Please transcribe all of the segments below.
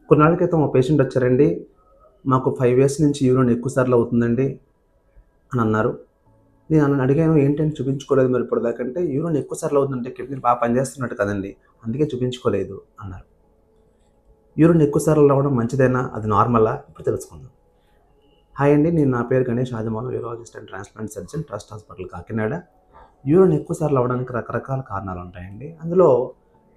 కొన్నాళ్ళ క్రితం ఒక పేషెంట్ వచ్చారండి. మాకు 5 ఇయర్స్ నుంచి యూరిన్ ఎక్కువ సార్లు అవుతుందండి అని అన్నారు. నేను అడిగాను ఏంటని చూపించుకోలేదు మరి ఇప్పటిదాకా అంటే, యూరిన్ ఎక్కువ సార్లు అవుతుందంటే కిడ్నీలు బాగా పనిచేస్తున్నట్టు కదండీ! అందుకే చూపించుకోలేదు అన్నారు. యూరిన్ ఎక్కువ సార్లు రావడం మంచిదేనా? అది నార్మలా? ఇప్పుడు తెలుసుకుందాం. హాయ్ అండి. నా పేరు Ganesh Adimulam, urologist and transplant surgeon, trust hospital Kakinada. Urine ఎక్కువ సార్లు అవ్వడానికి రకరకాల కారణాలుంటాయండి. అందులో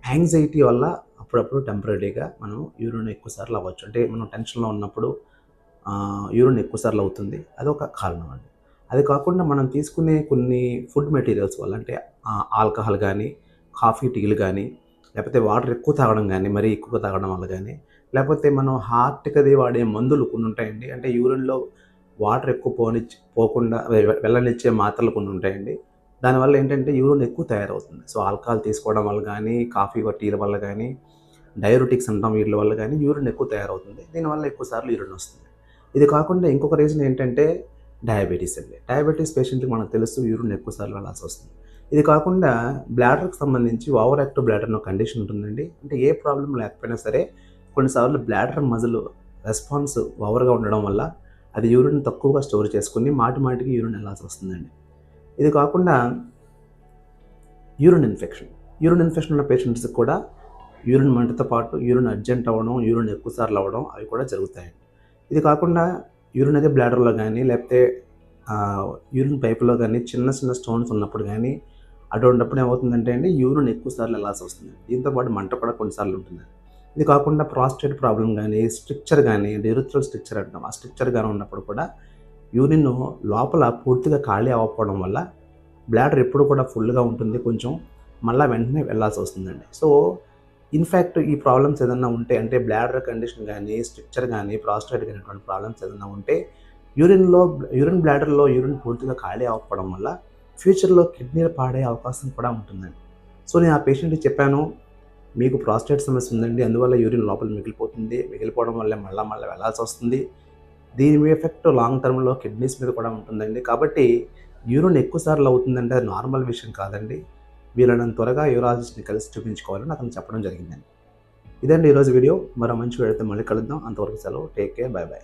యాంగ్జైటీ వల్ల అప్పుడప్పుడు టెంపరరీగా మనం యూరిన్ ఎక్కువ సార్లు అవ్వచ్చు. అంటే మనం టెన్షన్‌లో ఉన్నప్పుడు యూరిన్ ఎక్కువ సార్లు అవుతుంది. అదొక కారణం అండి. అది కాకుండా మనం తీసుకునే కొన్ని ఫుడ్ మెటీరియల్స్ వల్ల అంటే ఆల్కహాల్ గానీ, కాఫీ, టీలు గానీ, లేకపోతే వాటర్ ఎక్కువ తాగడం గానీ, మరీ ఎక్కువగా తాగడం వల్ల గానీ, లేకపోతే మనం హార్ట్‌కది వాడే మందులు కొన్ని ఉంటాయండి. అంటే యూరిన్‌లో వాటర్ ఎక్కువ పోకుండా వెళ్ళనిచ్చే మాత్రలు కొన్ని ఉంటాయండి. దానివల్ల ఏంటంటే యూరిన్ ఎక్కువ తయారవుతుంది. సో, ఆల్కహాల్ తీసుకోవడం వల్ల గానీ, కాఫీ, టీల వల్ల గానీ, డయూరెటిక్స్ అంటాం వీటిల వల్ల గానీ యూరిన్ ఎక్కువ తయారవుతుంది. దీనివల్ల ఎక్కువ సార్లు యూరిన్ వస్తుంది. ఇది కాకుండా ఇంకొక రీజన్ ఏంటంటే డయాబెటిస్ అండి. డయాబెటిస్ పేషెంట్‌కి మనకు తెలుసు యూరిన్ ఎక్కువ సార్లు వెళ్ళాల్సొస్తుంది. ఇది కాకుండా బ్లాడర్‌కి సంబంధించి ఓవర్ యాక్టివ్ బ్లాడర్ అనే కండిషన్ ఉంటుందండి. అంటే ఏ ప్రాబ్లమ్ లేకపోయినా సరే కొన్నిసార్లు బ్లాడర్ మజిల్ రెస్పాన్స్ ఓవర్‌గా ఉండడం వల్ల అది యూరిన్ తక్కువగా స్టోర్ చేసుకొని మాటి మాటికి యూరిన్ వెళ్ళాల్సొస్తుందండి. ఇది కాకుండా యూరిన్ ఇన్ఫెక్షన్. యూరిన్ ఇన్ఫెక్షన్ ఉన్న పేషెంట్స్‌కి కూడా యూరిన్ మంటతో పాటు యూరిన్ అర్జెంట్ అవ్వడం, యూరిన్ ఎక్కువ సార్లు అవ్వడం అవి కూడా జరుగుతాయండి. ఇది కాకుండా యూరిన్ అది బ్లాడర్‌లో గానీ, లేకపోతే యూరిన్ పైప్‌లో గానీ చిన్న చిన్న స్టోన్స్ ఉన్నప్పుడు గానీ, అటువంటప్పుడు ఏమవుతుందంటే అండి యూరిన్ ఎక్కువ సార్లు వెళ్ళాల్సొస్తుంది. దీంతో పాటు మంట కూడా కొన్నిసార్లు ఉంటుంది. ఇది కాకుండా ప్రాస్టేట్ ప్రాబ్లమ్ గానీ, స్ట్రిక్చర్ గానీ, యూరిథ్రల్ స్ట్రిక్చర్ అంటాం. ఆ స్ట్రిక్చర్ గాని ఉన్నప్పుడు కూడా యూరిన్ లోపల పూర్తిగా ఖాళీ అవ్వకపోవడం వల్ల బ్లాడర్ ఎప్పుడు కూడా ఫుల్‌గా ఉంటుంది. కొంచెం మళ్ళా వెంటనే వెళ్ళాల్సొస్తుందండి. సో, ఇన్‌ఫాక్ట్ ఈ ప్రాబ్లమ్స్ ఏదన్నా ఉంటే అంటే బ్లాడర్ కండిషన్ గానీ, స్ట్రిక్చర్ గానీ, ప్రాస్టేట్ గానీ ఇటువంటి ప్రాబ్లమ్స్ ఏదన్నా ఉంటే యూరిన్ బ్లాడర్‌లో యూరిన్ పూర్తిగా ఖాళీ అవ్వకపోవడం వల్ల ఫ్యూచర్‌లో కిడ్నీలు పాడయ్యే అవకాశం కూడా ఉంటుందండి. సో, నేను ఆ పేషెంట్‌కి చెప్పాను, మీకు ప్రాస్టేట్ సమస్య ఉందండి. అందువల్ల యూరిన్ లోపల మిగిలిపోతుంది. మిగిలిపోవడం వల్ల మళ్ళా మళ్ళా వెళ్ళాల్సొస్తుంది. దీని ఎఫెక్ట్ లాంగ్ టర్మ్‌లో కిడ్నీస్ మీద కూడా ఉంటుందండి. కాబట్టి యూరిన్ ఎక్కువ సార్లు అవుతుందంటే అది నార్మల్ విషయం కాదండి. వీలైనంత త్వరగా యూరాలజిస్ట్‌ని కలిసి చూపించుకోవాలని అతను చెప్పడం జరిగిందండి. ఇదండి ఈరోజు వీడియో. మరో మంచి వీడియోతో మళ్ళీ కలుద్దాం. అంతవరకు సెలవు. Take care. By by.